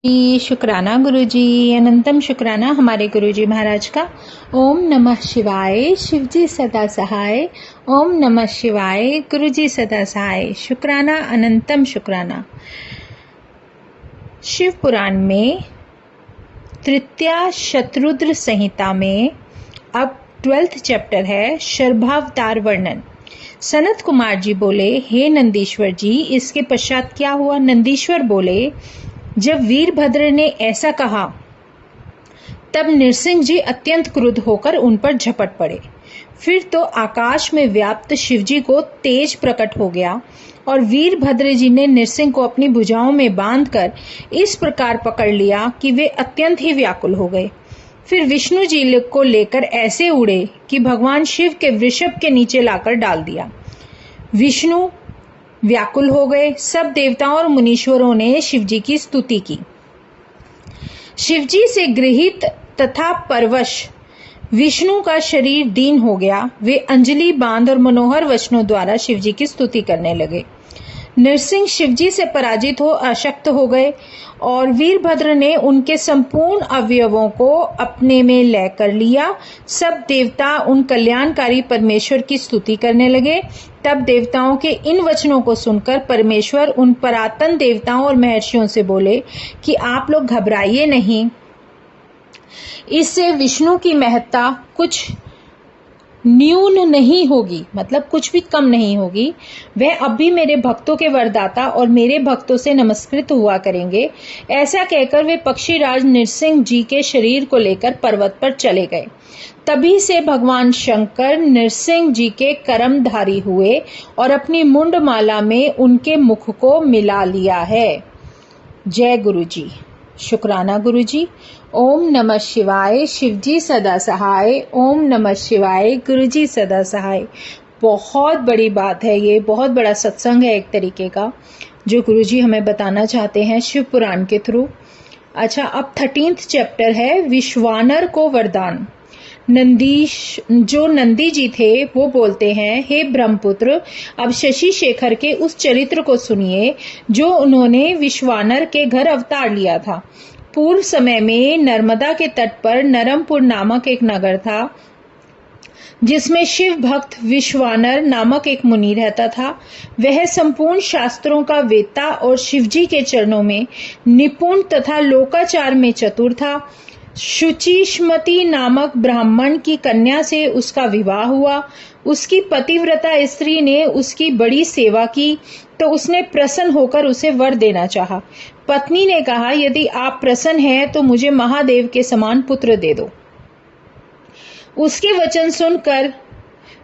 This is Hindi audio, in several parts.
शुक्राना गुरुजी, अनंतम शुक्राना हमारे गुरुजी महाराज का। ओम नमः शिवाय, शिवजी सदा सहाय। ओम नमः शिवाय, गुरुजी सदा सहाय। शुक्राना, अनंतम शुक्राना। शिव पुराण में तृतीया शतरुद्र संहिता में अब 12th चैप्टर है, शर्भावतार वर्णन। सनत कुमार जी बोले, हे नंदीश्वर जी, इसके पश्चात क्या हुआ? नंदीश्वर बोले, जब वीरभद्र ने ऐसा कहा तब नृसिंह जी अत्यंत क्रुद्ध होकर उन पर झपट पड़े। फिर तो आकाश में व्याप्त शिवजी को तेज प्रकट हो गया और वीरभद्र जी ने नृसिंह को अपनी भुजाओं में बांधकर इस प्रकार पकड़ लिया कि वे अत्यंत ही व्याकुल हो गए। फिर विष्णु जी को लेकर ऐसे उड़े कि भगवान शिव के वृषभ के नीचे लाकर डाल दिया। विष्णु व्याकुल हो गए। सब देवताओं और मुनीश्वरों ने शिवजी की स्तुति की। शिवजी से गृहीत तथा परवश विष्णु का शरीर दीन हो गया। वे अंजलि बांध और मनोहर वचनों द्वारा शिवजी की स्तुति करने लगे। नरसिंह शिवजी से पराजित हो अशक्त हो गए और वीरभद्र ने उनके संपूर्ण अवयवों को अपने में लय कर लिया। सब देवता उन कल्याणकारी परमेश्वर की स्तुति करने लगे। तब देवताओं के इन वचनों को सुनकर परमेश्वर उन परातन देवताओं और महर्षियों से बोले कि आप लोग घबराइए नहीं, इससे विष्णु की महत्ता कुछ न्यून नहीं होगी, मतलब कुछ भी कम नहीं होगी। वह अब भी मेरे भक्तों के वरदाता और मेरे भक्तों से नमस्कृत हुआ करेंगे। ऐसा कहकर वे पक्षीराज नृसिंह जी के शरीर को लेकर पर्वत पर चले गए। तभी से भगवान शंकर नृसिंह जी के कर्मधारी हुए और अपनी मुंडमाला में उनके मुख को मिला लिया है। जय गुरु जी। शुक्राना गुरु जी। ओम नमः शिवाय, शिवजी सदा सहाय। ओम नमः शिवाय, गुरुजी सदा सहाय। बहुत बड़ी बात है ये, बहुत बड़ा सत्संग है एक तरीके का, जो गुरुजी हमें बताना चाहते हैं शिव पुराण के थ्रू। अच्छा, अब 13th चैप्टर है, विश्वानर को वरदान। नंदी जी थे वो बोलते हैं, हे ब्रह्मपुत्र, अब शशि शेखर के उस चरित्र को सुनिए जो उन्होंने विश्वानर के घर अवतार लिया था। पूर्व समय में नर्मदा के तट पर नरमपुर नामक एक नगर था, जिसमें शिव भक्त विश्वानर नामक एक मुनि रहता था। वह संपूर्ण शास्त्रों का वेत्ता और शिवजी के चरणों में निपुण तथा लोकाचार में चतुर था। शुचिष्मति नामक ब्राह्मण की कन्या से उसका विवाह हुआ। उसकी पतिव्रता स्त्री ने उसकी बड़ी सेवा की तो उसने प्रसन्न होकर उसे वर देना चाहा। पत्नी ने कहा, यदि आप प्रसन्न हैं तो मुझे महादेव के समान पुत्र दे दो। उसके वचन सुनकर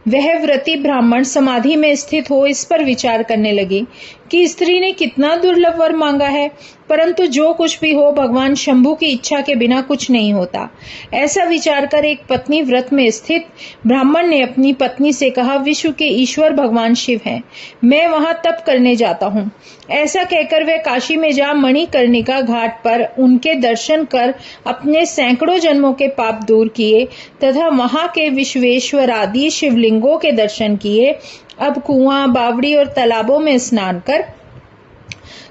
वह व्रती ब्राह्मण समाधि में स्थित हो इस पर विचार करने लगे कि स्त्री ने कितना दुर्लभ वर मांगा है, परंतु जो कुछ भी हो भगवान शंभु की इच्छा के बिना कुछ नहीं होता। ऐसा विचार कर एक पत्नी व्रत में स्थित ब्राह्मण ने अपनी पत्नी से कहा, विश्व के ईश्वर भगवान शिव हैं, मैं वहां तप करने जाता हूँ। ऐसा कहकर वह काशी में जा मणिकर्णिका घाट पर उनके दर्शन कर अपने सैकड़ों जन्मों के पाप दूर किए तथा वहां के विश्वेश्वर आदि शिवलिंगों के दर्शन किए। अब कुआं, बावड़ी और तालाबों में स्नान कर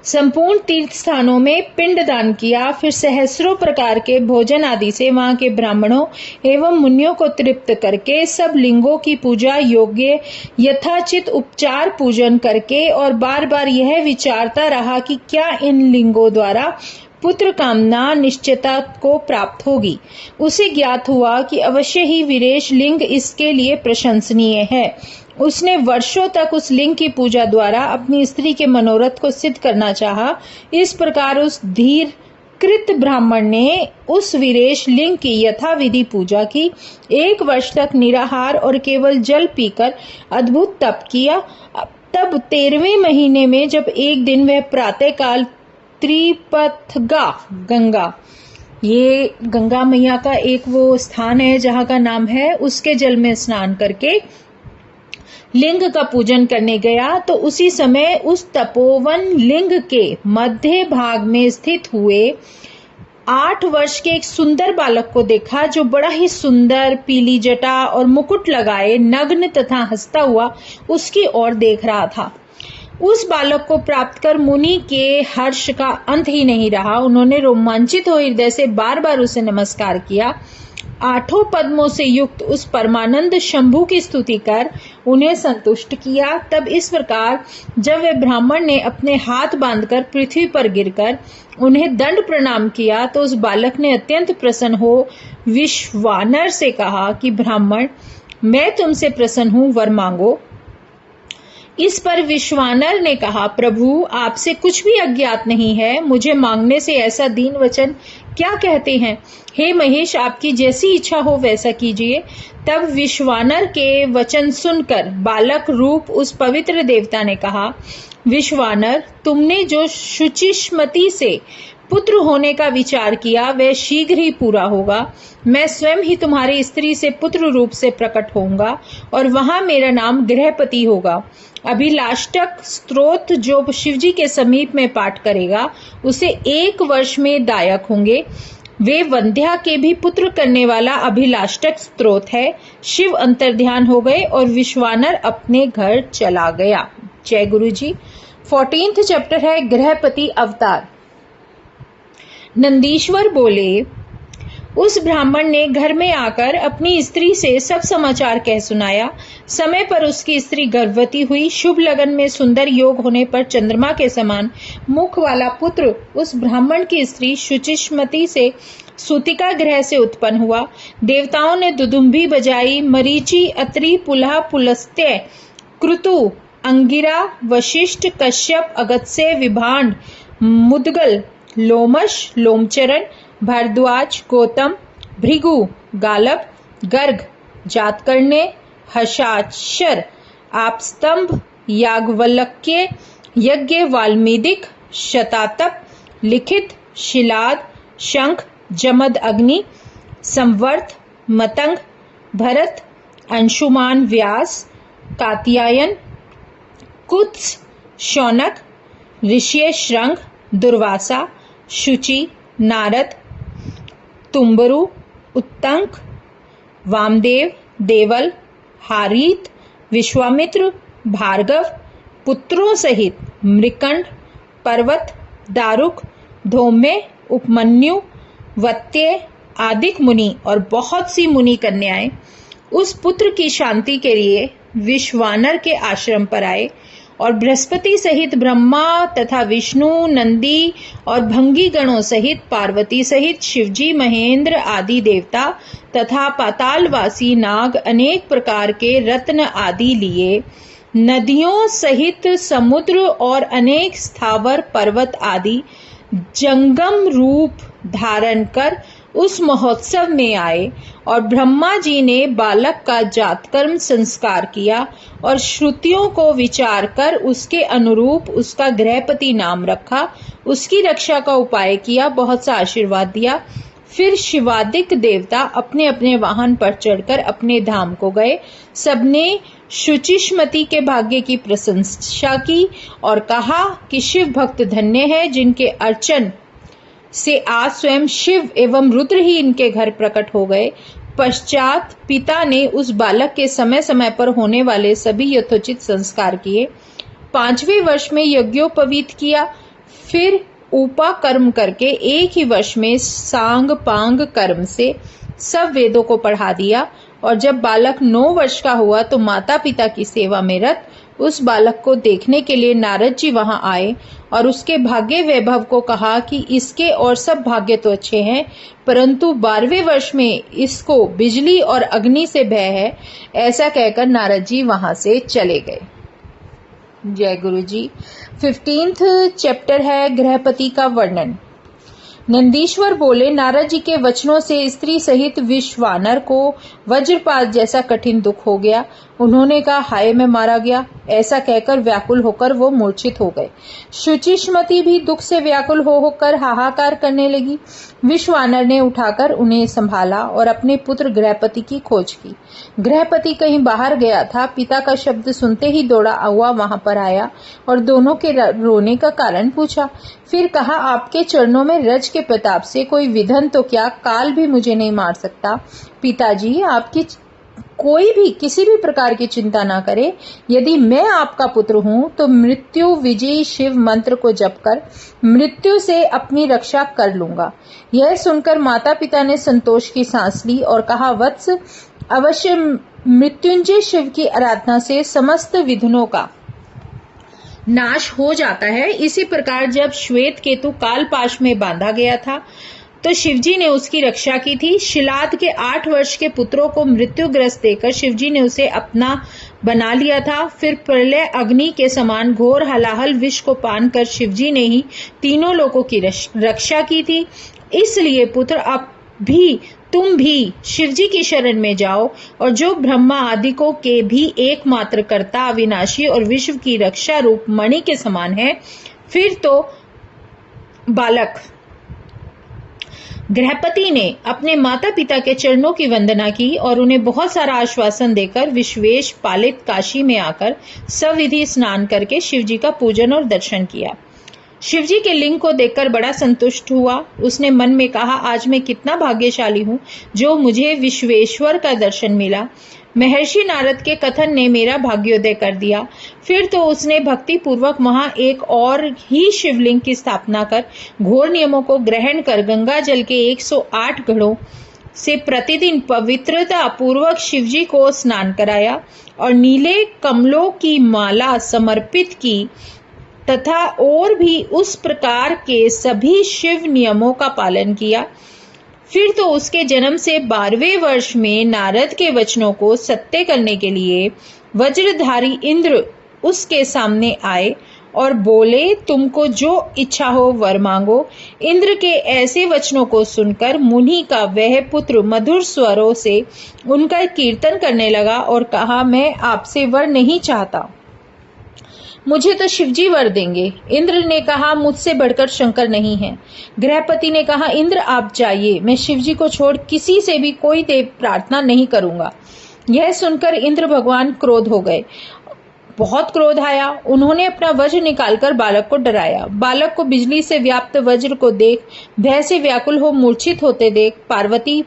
संपूर्ण तीर्थ स्थानों में पिंड दान किया। फिर सहस्रों प्रकार के भोजन आदि से वहां के ब्राह्मणों एवं मुनियों को तृप्त करके सब लिंगों की पूजा योग्य यथाचित उपचार पूजन करके और बार बार यह विचारता रहा कि क्या इन लिंगों द्वारा पुत्र कामना निश्चिता को प्राप्त होगी। उसे ज्ञात हुआ कि अवश्य ही वीरेश लिंग इसके लिए प्रशंसनीय है। उसने वर्षों तक उस लिंग की पूजा द्वारा अपनी स्त्री के मनोरथ को सिद्ध करना चाहा। इस प्रकार उस धीर कृत ब्राह्मण ने उस वीरेश लिंग की यथाविधि पूजा की। 1 वर्ष तक निराहार और केवल जल पीकर अद्भुत तप किया। तब 13वें महीने में जब एक दिन वह प्रातःकाल त्रिपथगा गंगा, ये गंगा मैया का एक वो स्थान है जहाँ का नाम है, उसके जल में स्नान करके लिंग का पूजन करने गया तो उसी समय उस तपोवन लिंग के मध्य भाग में स्थित हुए 8 वर्ष के एक सुंदर बालक को देखा, जो बड़ा ही सुंदर पीली जटा और मुकुट लगाए नग्न तथा हंसता हुआ उसकी ओर देख रहा था। उस बालक को प्राप्त कर मुनि के हर्ष का अंत ही नहीं रहा। उन्होंने रोमांचित हो हृदय से बार बार उसे नमस्कार किया। 8 पद्मों से युक्त उस परमानंद शंभु की स्तुति कर उन्हें संतुष्ट किया। तब इस प्रकार जब वे ब्राह्मण ने अपने हाथ बांधकर पृथ्वी पर गिरकर उन्हें दंड प्रणाम किया तो उस बालक ने अत्यंत प्रसन्न हो विश्वानर से कहा कि ब्राह्मण, मैं तुमसे प्रसन्न हूं, वर मांगो। इस पर विश्वानर ने कहा, प्रभु, आपसे कुछ भी अज्ञात नहीं है, मुझे मांगने से ऐसा दीन वचन क्या कहते हैं? हे महेश, आपकी जैसी इच्छा हो वैसा कीजिए। तब विश्वानर के वचन सुनकर बालक रूप उस पवित्र देवता ने कहा, विश्वानर, तुमने जो शुचिष्मति से पुत्र होने का विचार किया वह शीघ्र ही पूरा होगा। मैं स्वयं ही तुम्हारी स्त्री से पुत्र रूप से प्रकट होऊंगा और वहां मेरा नाम गृहपति होगा। अभिलाष्टक स्तोत्र जो शिवजी के समीप में पाठ करेगा उसे 1 वर्ष में दायक होंगे। वे वंध्या के भी पुत्र करने वाला अभिलाष्टक स्तोत्र है। शिव अंतर्ध्यान हो गए और विश्वानर अपने घर चला गया। जय गुरु जी। 14th चैप्टर है गृहपति अवतार। नंदीश्वर बोले, उस ब्राह्मण ने घर में आकर अपनी स्त्री से सब समाचार कह सुनाया। समय पर उसकी स्त्री गर्भवती हुई। शुभ लगन में सुंदर योग होने पर चंद्रमा के समान मुख वाला पुत्र उस ब्राह्मण की स्त्री शुचिष्मति से सूतिका ग्रह से उत्पन्न हुआ। देवताओं ने दुदुम्भी बजाई। मरीचि, अत्रि, पुलह, पुलस्त्य, क्रतु, अंगिरा, वशिष्ठ, कश्यप, अगस्त्य, विभांड, मुदगल, लोमश, लोमचरण, भारद्वाज, गौतम, भृगु, गालब, गर्ग, जातकर्ण्य, हर्षाक्षर, आपस्तंभ, याज्ञवल्क्य, यज्ञ, वाल्मीदिक, शतातप, लिखित, शिलाद, शंख, जमद अग्नि, संवर्त, मतंग, भरत, अंशुमान, व्यास, कात्यायन, कुत्स, शौनक, ऋषि श्रृंग, दुर्वासा, शुचि, नारद, तुम्बरु, उत्तंक, वामदेव, देवल, हारीत, विश्वामित्र, भार्गव, पुत्रों सहित मृकंड, पर्वत, दारुक, धौम्य, उपमन्यु, वत्य, आदिक मुनि और बहुत सी मुनि कन्याएं उस पुत्र की शांति के लिए विश्वानर के आश्रम पर आए और बृहस्पति सहित ब्रह्मा तथा विष्णु, नंदी और भंगी गणों सहित पार्वती सहित शिवजी, महेंद्र आदि देवता तथा पातालवासी नाग अनेक प्रकार के रत्न आदि लिए नदियों सहित समुद्र और अनेक स्थावर पर्वत आदि जंगम रूप धारण कर उस महोत्सव में आए और ब्रह्मा जी ने बालक का जातकर्म संस्कार किया और श्रुतियों को विचार कर उसके अनुरूप उसका गृहपति नाम रखा। उसकी रक्षा का उपाय किया, बहुत सा आशीर्वाद दिया। फिर शिवादिक देवता अपने अपने वाहन पर चढ़कर अपने धाम को गए। सबने शुचिष्मति के भाग्य की प्रशंसा की और कहा कि शिव भक्त धन्य है जिनके अर्चन से आज स्वयं शिव एवं रुद्र ही इनके घर प्रकट हो गए। पश्चात पिता ने उस बालक के समय समय पर होने वाले सभी यथोचित संस्कार किए। 5वें वर्ष में यज्ञोपवीत किया। फिर उपा कर्म करके 1 ही वर्ष में सांग पांग कर्म से सब वेदों को पढ़ा दिया। और जब बालक 9 वर्ष का हुआ तो माता पिता की सेवा में रत उस बालक को देखने के लिए नारद जी वहां आए और उसके भाग्य वैभव को कहा कि इसके और सब भाग्य तो अच्छे हैं, परंतु 12वें वर्ष में इसको बिजली और अग्नि से भय है। ऐसा कहकर नारद जी वहां से चले गए। जय गुरु जी। 15th चैप्टर है गृहपति का वर्णन। नंदीश्वर बोले, नारद जी के वचनों से स्त्री सहित विश्वानर को वज्रपात जैसा कठिन दुख हो गया। उन्होंने कहा, हाय मैं मारा गया। ऐसा कहकर व्याकुल होकर वो मूर्छित हो गए। शुचिष्मति भी दुख से व्याकुल होकर हाहाकार करने लगी। विश्वानर ने उठाकर उन्हें संभाला और अपने पुत्र गृहपति की खोज की। गृहपति कहीं बाहर गया था। पिता का शब्द सुनते ही दौड़ा हुआ वहां पर आया और दोनों के रोने का कारण पूछा। फिर कहा, आपके चरणों में रज के प्रताप से कोई विधन तो क्या, काल भी मुझे नहीं मार सकता। पिताजी, आपकी कोई भी किसी भी प्रकार की चिंता ना करे। यदि मैं आपका पुत्र हूं तो मृत्यु विजयी शिव मंत्र को जप कर मृत्यु से अपनी रक्षा कर लूंगा। यह सुनकर माता पिता ने संतोष की सांस ली और कहा, वत्स, अवश्य मृत्युंजय शिव की आराधना से समस्त विघ्नों का नाश हो जाता है। इसी प्रकार जब श्वेत केतु कालपाश में बांधा गया था तो शिवजी ने उसकी रक्षा की थी। शिलाद के 8 वर्ष के पुत्रों को मृत्युग्रस्त देकर शिवजी ने उसे अपना बना लिया था। फिर प्रलय अग्नि के समान घोर हलाहल विष को पान कर शिवजी ने ही तीनों लोगों की रक्षा की थी। इसलिए पुत्र, अब भी तुम भी शिवजी की शरण में जाओ और जो ब्रह्मा आदि को के भी एकमात्र कर्ता, अविनाशी और विश्व की रक्षा रूप मणि के समान है। फिर तो बालक गृहपति ने अपने माता पिता के चरणों की वंदना की और उन्हें बहुत सारा आश्वासन देकर विश्वेश पालित काशी में आकर सविधि स्नान करके शिवजी का पूजन और दर्शन किया। शिवजी के लिंग को देखकर बड़ा संतुष्ट हुआ। उसने मन में कहा, आज मैं कितना भाग्यशाली हूँ जो मुझे विश्वेश्वर का दर्शन मिला। महर्षि नारद के कथन ने मेरा भाग्योदय कर दिया। फिर तो उसने भक्ति पूर्वक वहां एक और ही शिवलिंग की स्थापना कर घोर नियमों को ग्रहण कर गंगा जल के 108 घड़ों से प्रतिदिन पवित्रता पूर्वक शिवजी को स्नान कराया और नीले कमलों की माला समर्पित की तथा और भी उस प्रकार के सभी शिव नियमों का पालन किया। फिर तो उसके जन्म से 12वें वर्ष में नारद के वचनों को सत्य करने के लिए वज्रधारी इंद्र उसके सामने आए और बोले, तुमको जो इच्छा हो वर मांगो। इंद्र के ऐसे वचनों को सुनकर मुनि का वह पुत्र मधुर स्वरों से उनका कीर्तन करने लगा और कहा, मैं आपसे वर नहीं चाहता, मुझे तो शिवजी वर देंगे। इंद्र ने कहा, मुझसे बढ़कर शंकर नहीं है। गृहपति ने कहा, इंद्र आप जाइए, मैं शिवजी को छोड़ किसी से भी कोई देव प्रार्थना नहीं करूंगा। यह सुनकर इंद्र भगवान क्रोध हो गए, बहुत क्रोध आया। उन्होंने अपना वज्र निकालकर बालक को डराया। बालक को बिजली से व्याप्त वज्र को देख भय से व्याकुल हो मूर्छित होते देख पार्वती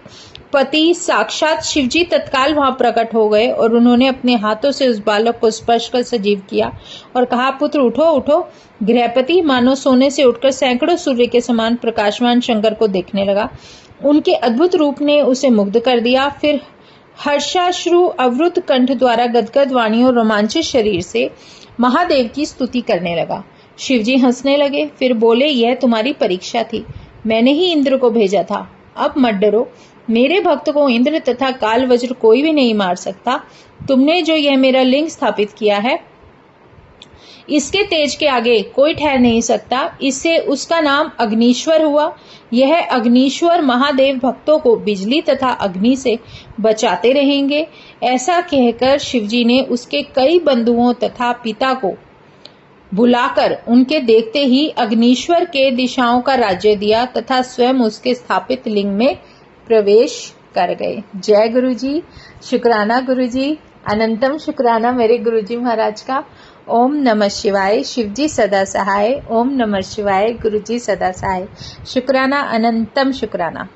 पति साक्षात शिवजी तत्काल वहां प्रकट हो गए और उन्होंने अपने हाथों से उस बालक को स्पर्श कर सजीव किया और कहा, पुत्र उठो उठो। गृहपति मानो सोने से उठकर सैकड़ों सूर्य के समान प्रकाशमान शंकर को देखने लगा। उनके अद्भुत रूप ने उसे मुग्ध कर दिया। फिर हर्षाश्रु अवरुद्ध कंठ द्वारा गदगद वाणी और रोमांचित शरीर से महादेव की स्तुति करने लगा। शिवजी हंसने लगे, फिर बोले, यह तुम्हारी परीक्षा थी, मैंने ही इंद्र को भेजा था। अब मत डरो, मेरे भक्त को इंद्र तथा काल वज्र कोई भी नहीं मार सकता। तुमने जो यह मेरा लिंग स्थापित किया है, इसके तेज के आगे कोई ठहर नहीं सकता। इससे उसका नाम अग्नीश्वर हुआ। यह अग्नीश्वर महादेव भक्तों को बिजली तथा अग्नि से बचाते रहेंगे। ऐसा कहकर शिवजी ने उसके कई बंधुओं तथा पिता को बुलाकर उनके देखते ही अग्नीश्वर के दिशाओं का राज्य दिया तथा स्वयं उसके स्थापित लिंग में प्रवेश कर गए। जय गुरु जी, शुक्राना गुरु जी, अनंतम शुक्राना मेरे गुरु जी महाराज का। ओम नमः शिवाय, शिवजी सदा सहाय। ओम नमः शिवाय, गुरु जी सदा सहाय। शुक्राना, अनंतम शुक्राना।